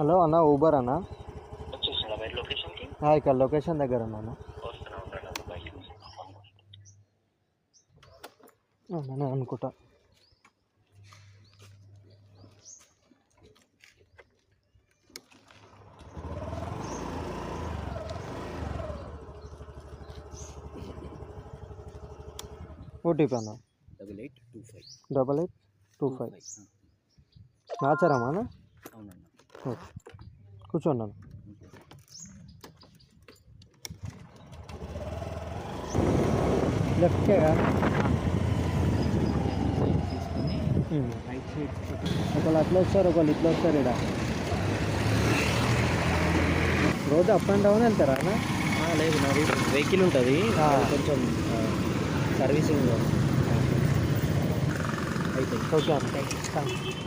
Hello అన్న, Uber అన్న. వచ్చేసిందా మీరు లొకేషన్కి? ఇక్కడ లొకేషన్ దగ్గర ఉన్నాను. వస్తున్నా ఉంటాను బయట. నేను అనుకుంటా. ఓటీపీ అన్న 8825. 8825. నాచారమ్మా అన్న? అవునన్నా. ఓకే, కూర్చోండి అన్న. లెఫ్ట్కే తీసుకొని రైట్ సైడ్ ఒకళ్ళు అట్లా వస్తారు, ఒకళ్ళు ఇట్లా వస్తారు. ఇక్కడ రోజు అప్ అండ్ డౌన్ వెళ్తారా అన్న? లేదు, నాది వెహికల్ ఉంటుంది, కొంచెం సర్వీసింగ్ అయితే. ఓకే అన్న, థ్యాంక్ యూ.